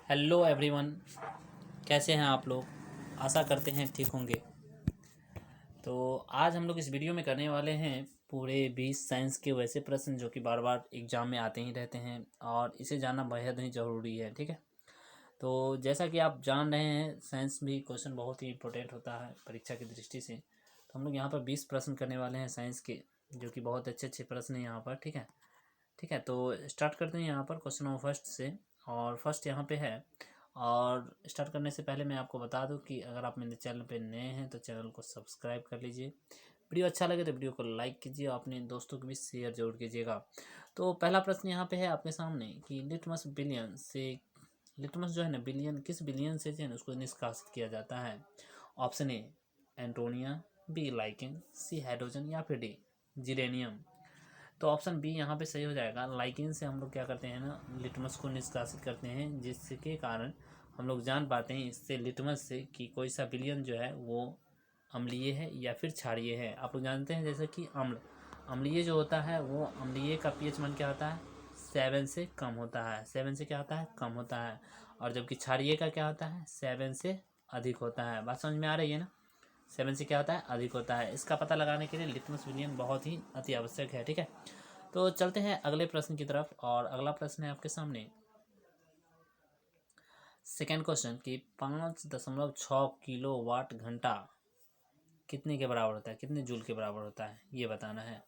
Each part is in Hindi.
हेलो एवरीवन, कैसे हैं आप लोग। आशा करते हैं ठीक होंगे। तो आज हम लोग इस वीडियो में करने वाले हैं पूरे 20 साइंस के वैसे प्रश्न जो कि बार बार एग्ज़ाम में आते ही रहते हैं और इसे जानना बेहद ही ज़रूरी है। ठीक है, तो जैसा कि आप जान रहे हैं साइंस भी क्वेश्चन बहुत ही इंपॉर्टेंट होता है परीक्षा की दृष्टि से। तो हम लोग यहाँ पर 20 प्रश्न करने वाले हैं साइंस के, जो कि बहुत अच्छे अच्छे प्रश्न हैं यहाँ पर। ठीक है, ठीक है, तो स्टार्ट करते हैं यहाँ पर क्वेश्चन नंबर फर्स्ट से। और फर्स्ट यहाँ पे है। और स्टार्ट करने से पहले मैं आपको बता दूं कि अगर आप मेरे चैनल पे नए हैं तो चैनल को सब्सक्राइब कर लीजिए। वीडियो अच्छा लगे तो वीडियो को लाइक कीजिए और अपने दोस्तों को भी शेयर जरूर कीजिएगा। तो पहला प्रश्न यहाँ पे है आपके सामने कि लिटमस जो है ना बिलियन, किस बिलियन से जो है ना उसको निष्कासित किया जाता है। ऑप्शन ए एंटोनिया, बी लाइकेन, सी हाइड्रोजन या फिर डी जीरेनियम। तो ऑप्शन बी यहाँ पे सही हो जाएगा। लाइकिन से हम लोग क्या करते हैं ना, लिटमस को निष्कासित करते हैं, जिसके कारण हम लोग जान पाते हैं इससे लिटमस से कि कोई सा विलयन जो है वो अम्लीय है या फिर क्षारीय है। आप लोग जानते हैं जैसे कि अम्लीय जो होता है वो अम्लीय का पीएच मान क्या होता है, 7 से कम होता है। 7 से क्या होता है, कम होता है। और जबकि क्षारीय का क्या होता है, 7 से अधिक होता है। बात समझ में आ रही है ना। 7 से क्या होता है, अधिक होता है। इसका पता लगाने के लिए लिटमस विलियन बहुत ही अति आवश्यक है। ठीक है, तो चलते हैं अगले प्रश्न की तरफ। और अगला प्रश्न है आपके सामने सेकेंड क्वेश्चन कि 5.6 किलो वाट घंटा कितने के बराबर होता है, कितने जूल के बराबर होता है, ये बताना है।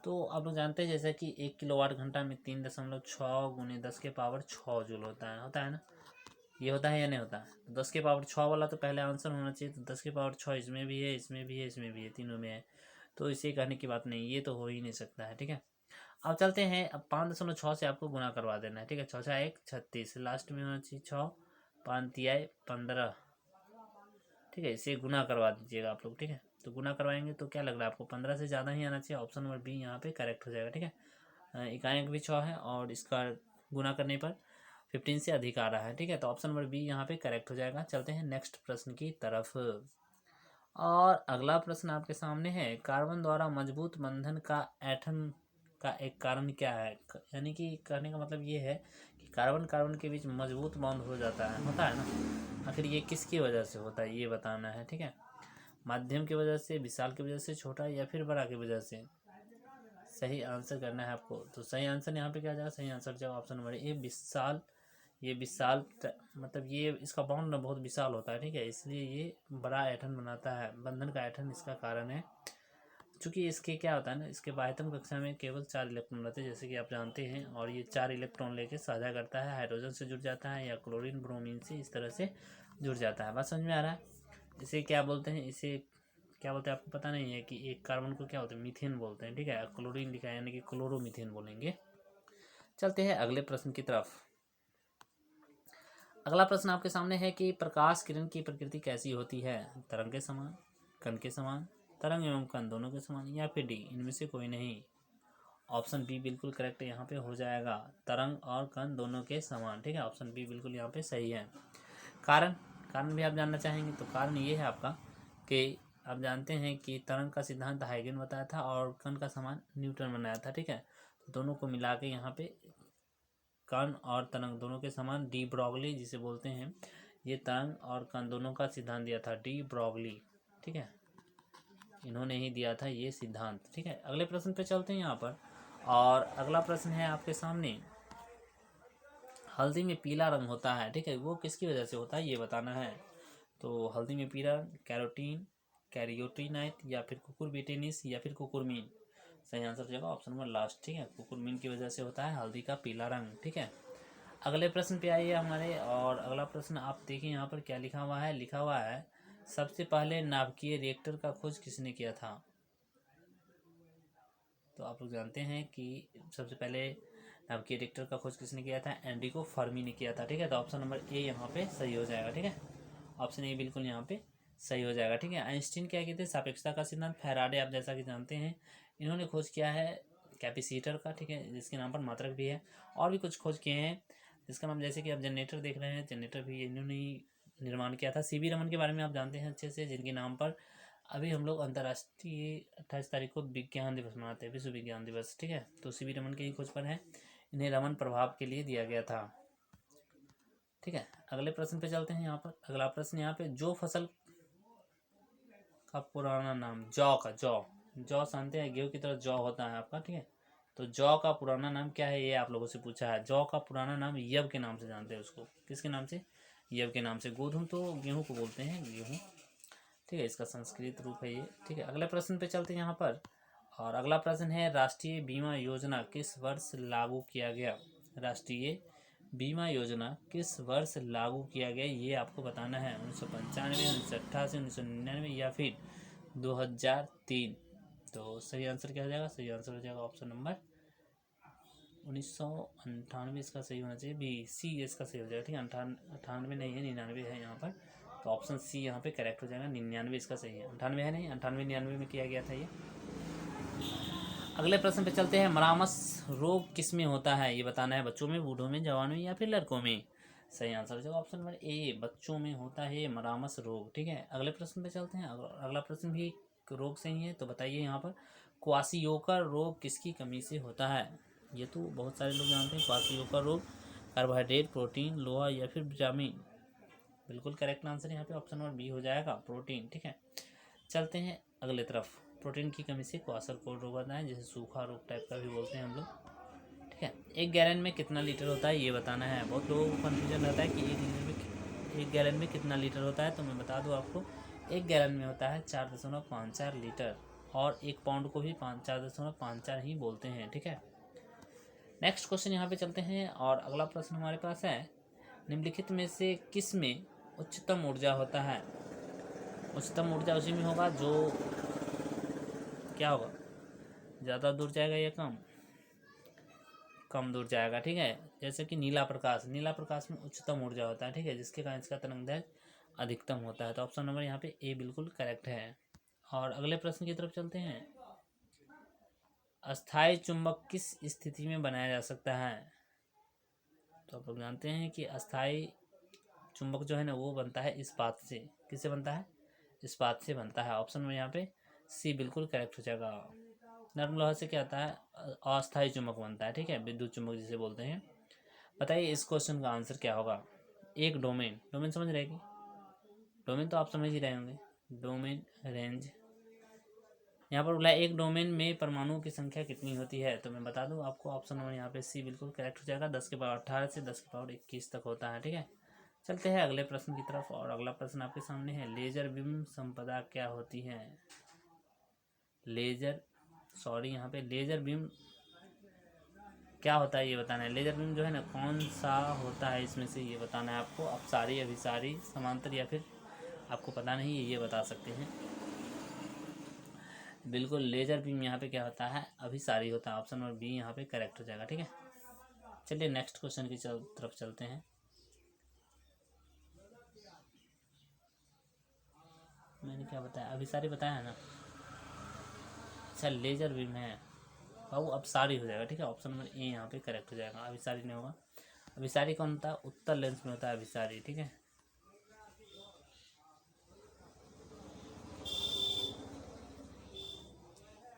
तो आप लोग जानते हैं जैसे कि 1 किलो वाट घंटा में 3.6 गुने 10 के पावर 6 जूल होता है ना। ये होता है या नहीं होता है। तो 10 के पावर 6 वाला तो पहले आंसर होना चाहिए। तो 10 के पावर 6 इसमें भी है, इसमें भी है, इसमें भी है, तीनों में है। तो इसे कहने की बात नहीं, ये तो हो ही नहीं सकता है। ठीक है, अब चलते हैं। अब 5.6 से आपको गुना करवा देना है। ठीक है, 6×6 = 36, लास्ट में होना चाहिए 6×5 = 15। ठीक है, इसे गुना करवा दीजिएगा आप लोग। ठीक है, तो गुना करवाएंगे तो क्या लग रहा है आपको, 15 से ज़्यादा ही आना चाहिए। ऑप्शन नंबर बी यहाँ पे करेक्ट हो जाएगा। ठीक है, इकाई भी 6 है और इसका गुना करने पर 15 से अधिक आ रहा है। ठीक है, तो ऑप्शन नंबर बी यहाँ पे करेक्ट हो जाएगा। चलते हैं नेक्स्ट प्रश्न की तरफ। और अगला प्रश्न आपके सामने है, कार्बन द्वारा मजबूत बंधन का ऐठन का एक कारण क्या है। यानी कि कहने का मतलब ये है कि कार्बन कार्बन के बीच मजबूत बॉन्ड हो जाता है, होता है ना। आखिर ये किसकी वजह से होता है, ये बताना है। ठीक है, माध्यम की वजह से, विशाल की वजह से, छोटा या फिर बड़ा की वजह से। सही आंसर करना है आपको। तो सही आंसर यहाँ पे क्या जाएगा, सही आंसर जाएगा ऑप्शन नंबर ए विशाल। ये विशाल मतलब ये इसका बाउंड ना बहुत विशाल होता है। ठीक है, इसलिए ये बड़ा ऐठन बनाता है, बंधन का ऐठन इसका कारण है। चूँकि इसके क्या होता है ना, इसके बाह्यतम कक्षा में केवल 4 इलेक्ट्रॉन रहते हैं जैसे कि आप जानते हैं। और ये 4 इलेक्ट्रॉन लेके साझा करता है, हाइड्रोजन से जुड़ जाता है या क्लोरीन ब्रोमीन से इस तरह से जुड़ जाता है। बात समझ में आ रहा है। इसे क्या बोलते हैं, इसे क्या बोलते हैं आपको पता नहीं है कि एक कार्बन को क्या होता है, मीथेन बोलते हैं। ठीक है, क्लोरीन लिखा है यानी कि क्लोरोमीथेन बोलेंगे। चलते हैं अगले प्रश्न की तरफ। अगला प्रश्न आपके सामने है कि प्रकाश किरण की प्रकृति कैसी होती है। तरंग के समान, कण के समान, तरंग एवं कण दोनों के समान या फिर डी इनमें से कोई नहीं। ऑप्शन बी बिल्कुल करेक्ट यहाँ पे हो जाएगा, तरंग और कण दोनों के समान। ठीक है, ऑप्शन बी बिल्कुल यहाँ पे सही है। कारण कारण भी आप जानना चाहेंगे तो कारण ये है आपका कि आप जानते हैं कि तरंग का सिद्धांत हाइगन बताया था और कण का समान न्यूटन बनाया था। ठीक है, तो दोनों को मिला के यहाँ पे कण और तरंग दोनों के समान, डी ब्रॉगली जिसे बोलते हैं, ये तरंग और कण दोनों का सिद्धांत दिया था, डी ब्रॉगली। ठीक है, इन्होंने ही दिया था ये सिद्धांत। ठीक है, अगले प्रश्न पे चलते हैं यहाँ पर। और अगला प्रश्न है आपके सामने, हल्दी में पीला रंग होता है। ठीक है, वो किसकी वजह से होता है ये बताना है। तो हल्दी में पीला, कैरोटीन, कैरियोटिनाइट या फिर कुकुरबिटेनिस या फिर कुकुरमीन। सही आंसर हो जाएगा ऑप्शन नंबर लास्ट। ठीक है, कुकुरमीन की वजह से होता है हल्दी का पीला रंग। ठीक है, अगले प्रश्न पे आइए हमारे। और अगला प्रश्न आप देखिए यहाँ पर क्या लिखा हुआ है, लिखा हुआ है सबसे पहले नाभिकीय रिएक्टर का खोज किसने किया था। तो आप लोग जानते हैं कि सबसे पहले नाभिकीय रिएक्टर का खोज किसने किया था, एनरिको फर्मी ने किया था। ठीक है, तो ऑप्शन नंबर ए यहाँ पे सही हो जाएगा। ठीक है, ऑप्शन ए बिल्कुल यहाँ पे सही हो जाएगा। ठीक है, आइंस्टीन क्या कहते हैं, सापेक्षता का सिद्धांत। फैराडे आप जैसा कि जानते हैं इन्होंने खोज किया है कैपेसिटर का। ठीक है, जिसके नाम पर मात्रक भी है। और भी कुछ खोज किए हैं जिसका नाम, जैसे कि आप जनरेटर देख रहे हैं, जनरेटर भी इन्होंने ही निर्माण किया था। सीवी रमन के बारे में आप जानते हैं अच्छे से, जिनके नाम पर अभी हम लोग अंतर्राष्ट्रीय 28 तारीख को विज्ञान दिवस मनाते हैं, विश्व विज्ञान दिवस। ठीक है, तो सीवी रमन के ही खोज पर है, इन्हें रमन प्रभाव के लिए दिया गया था। ठीक है, अगले प्रश्न पे चलते हैं। यहाँ पर अगला प्रश्न यहाँ पे, जो फसल का पुराना नाम, जौ जानते हैं, गेहूं की तरह जौ होता है आपका, ठीक है। तो जौ का पुराना नाम क्या है, ये आप लोगों से पूछा है। जौ का पुराना नाम यव के नाम से जानते हैं उसको। किसके नाम से? यव के नाम से। गोधूम तो गेहूं को बोलते हैं, गेहूं, ठीक है, इसका संस्कृत रूप है ये, ठीक है। अगले प्रश्न पे चलते हैं यहाँ पर, और अगला प्रश्न है, राष्ट्रीय बीमा योजना किस वर्ष लागू किया गया? राष्ट्रीय बीमा योजना किस वर्ष लागू किया गया, ये आपको बताना है। 1995, 1988, 1999 या फिर 2003। तो सही आंसर क्या हो जाएगा? सही आंसर हो जाएगा ऑप्शन नंबर 1998, इसका सही होना चाहिए। बी, सी इसका सही हो जाएगा, ठीक है। 98 नहीं है, 99 है यहाँ पर, तो ऑप्शन सी यहाँ पे करेक्ट हो जाएगा। 99 इसका सही है, 98 है नहीं, 98 99 में किया गया था ये। अगले प्रश्न पे चलते हैं, मरामस रोग किस में होता है, ये बताना है। बच्चों में, बूढ़ों में, जवानों में या फिर लड़कों में? सही आंसर हो जाएगा ऑप्शन नंबर ए, बच्चों में होता है मरामस रोग, ठीक है। अगले प्रश्न पे चलते हैं। अगला प्रश्न भी रोग से ही है, तो बताइए यहाँ पर, क्वाशियोकर रोग किसकी कमी से होता है? ये तो बहुत सारे लोग जानते हैं। क्वाशियोकर रोग कार्बोहाइड्रेट, प्रोटीन, लोहा या फिर विटामिन? बिल्कुल करेक्ट आंसर यहाँ पे ऑप्शन नंबर बी हो जाएगा, प्रोटीन, ठीक है। चलते हैं अगले तरफ। प्रोटीन की कमी से क्वाशरकोर रोग आता है, जैसे सूखा रोग टाइप का भी बोलते हैं हम लोग, ठीक है। एक गैलन में कितना लीटर होता है, ये बताना है। बहुत लोगों को कन्फ्यूजन रहता है कि एक गैलन में कितना लीटर होता है, तो मैं बता दूं आपको, एक गैलन में होता है 4.54 लीटर, और एक पाउंड को भी 4.54 ही बोलते हैं, ठीक है। नेक्स्ट क्वेश्चन यहाँ पे चलते हैं, और अगला प्रश्न हमारे पास है, निम्नलिखित में से किस में उच्चतम ऊर्जा होता है? उच्चतम ऊर्जा उसी में होगा जो क्या होगा, ज़्यादा दूर जाएगा या कम दूर जाएगा, ठीक है। जैसे कि नीला प्रकाश में उच्चतम ऊर्जा होता है, ठीक है, जिसके कारण इसका तरंगदैर्घ्य अधिकतम होता है। तो ऑप्शन नंबर यहाँ पे ए बिल्कुल करेक्ट है। और अगले प्रश्न की तरफ चलते हैं, अस्थायी चुंबक किस स्थिति में बनाया जा सकता है? तो आप लोग जानते हैं कि अस्थायी चुंबक जो है ना, वो बनता है इस्पात से। किससे बनता है? इस्पात से बनता है। ऑप्शन में यहाँ पे सी बिल्कुल करेक्ट हो जाएगा। नरम लोहा से क्या आता है? अस्थायी चुंबक बनता है, ठीक है, विद्युत चुंबक जिसे बोलते हैं। बताइए इस क्वेश्चन का आंसर क्या होगा? एक डोमेन समझ रहेगी, डोमेन तो आप समझ ही रहे होंगे, डोमेन रेंज। यहाँ पर बोला एक डोमेन में परमाणुओं की संख्या कितनी होती है, तो मैं बता दूं आपको, ऑप्शन नंबर यहाँ पे सी बिल्कुल करेक्ट हो जाएगा। 10 के पावर 18 से 10 के पावर 21 तक होता है, ठीक है। चलते हैं अगले प्रश्न की तरफ, और अगला प्रश्न आपके सामने है, लेजर बीम संपदा क्या होती है? यहाँ पे लेजर बीम क्या होता है, ये बताना है। लेजर बीम जो है ना, कौन सा होता है इसमें से, ये बताना है आपको। अपसारी, अभिसारी, समांतर या फिर आपको पता नहीं है, ये बता सकते हैं। बिल्कुल लेजर बीम यहाँ पे क्या होता है? अभिसारी होता है। ऑप्शन नंबर बी यहाँ पे करेक्ट हो जाएगा, ठीक है। चलिए नेक्स्ट क्वेश्चन की तरफ चलते हैं। मैंने क्या बताया? अभिसारी बताया है ना। अच्छा, लेजर बीम है बाबू, अपसारी हो जाएगा, ठीक है। ऑप्शन नंबर ए यहाँ पे करेक्ट हो जाएगा, अभिसारी नहीं होगा। अभिसारी कौन होता है? उत्तर लेंस में होता है अभिसारी, ठीक है।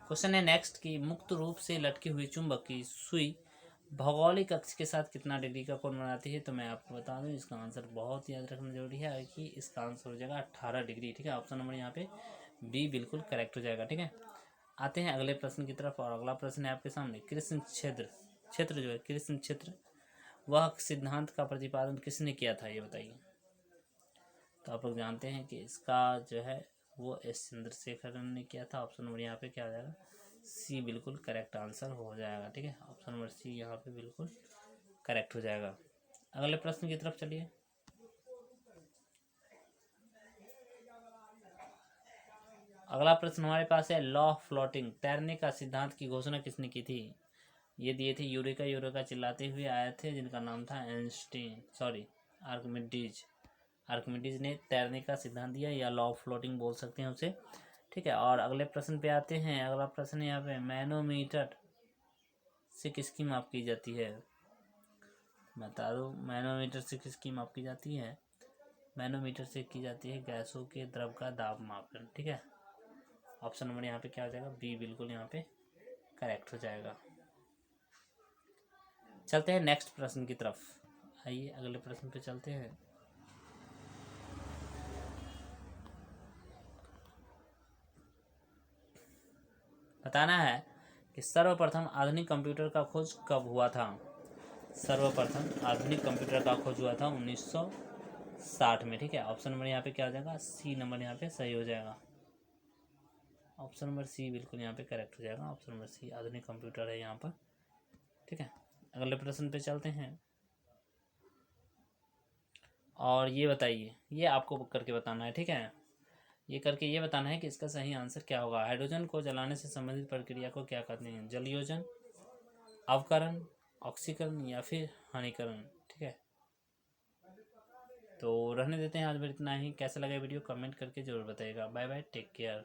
क्वेश्चन है नेक्स्ट की, मुक्त रूप से लटकी हुई चुंबक की सुई भौगोलिक अक्ष के साथ कितना डिग्री का कोण बनाती है? तो मैं आपको बता दूं, इसका आंसर बहुत याद रखना जरूरी है कि इसका आंसर हो जाएगा 18 डिग्री, ठीक है। ऑप्शन नंबर यहाँ पे बी बिल्कुल करेक्ट हो जाएगा, ठीक है। आते हैं अगले प्रश्न की तरफ, और अगला प्रश्न है आपके सामने, कृष्ण क्षेत्र जो है, कृष्ण क्षेत्र, वह सिद्धांत का प्रतिपादन किसने किया था, ये बताइए। तो आप लोग जानते हैं कि इसका जो है वो एस चंद्रशेखरन ने किया था। ऑप्शन नंबर यहाँ पे क्या हो जाएगा? सी बिल्कुल करेक्ट आंसर हो जाएगा, ठीक है। ऑप्शन नंबर सी यहाँ पे बिल्कुल करेक्ट हो जाएगा। अगले प्रश्न की तरफ चलिए। अगला प्रश्न हमारे पास है, लॉ ऑफ फ्लोटिंग, तैरने का सिद्धांत की घोषणा किसने की थी? ये दिए थे, यूरेका चिल्लाते हुए आए थे, जिनका नाम था आर्किमिडीज ने तैरने का सिद्धांत दिया, या लॉ ऑफ फ्लोटिंग बोल सकते हैं उसे, ठीक है। और अगले प्रश्न पे आते हैं। अगला प्रश्न यहाँ पे, मैनोमीटर से किसकी माप की जाती है? बता दो, मैनोमीटर से किसकी माप की जाती है? मैनोमीटर से की जाती है गैसों के द्रव का दाब मापन, ठीक है। ऑप्शन नंबर यहाँ पे क्या हो जाएगा? बी बिल्कुल यहाँ पे करेक्ट हो जाएगा। चलते हैं नेक्स्ट प्रश्न की तरफ। आइए अगले प्रश्न पे चलते हैं। बताना है कि सर्वप्रथम आधुनिक कंप्यूटर का खोज कब हुआ था। सर्वप्रथम आधुनिक कंप्यूटर का खोज हुआ था 1960 में। ठीक है, ऑप्शन नंबर यहाँ पे क्या हो जाएगा, सी नंबर यहाँ पे सही हो जाएगा। ऑप्शन नंबर सी बिल्कुल यहाँ पे करेक्ट हो जाएगा। ऑप्शन नंबर सी आधुनिक कंप्यूटर है यहाँ पर। ठीक है, अगले प्रश्न पे चलते हैं। और ये बताइए, ये आपको करके बताना है। ठीक है, ये करके ये बताना है कि इसका सही आंसर क्या होगा। हाइड्रोजन को जलाने से संबंधित प्रक्रिया को क्या कहते हैं। जलयोजन, अवकरण, ऑक्सीकरण या फिर हानिकरण। ठीक है, तो रहने देते हैं आज फिर इतना ही। कैसा लगा वीडियो कमेंट करके जरूर बताइएगा। Bye bye, take care.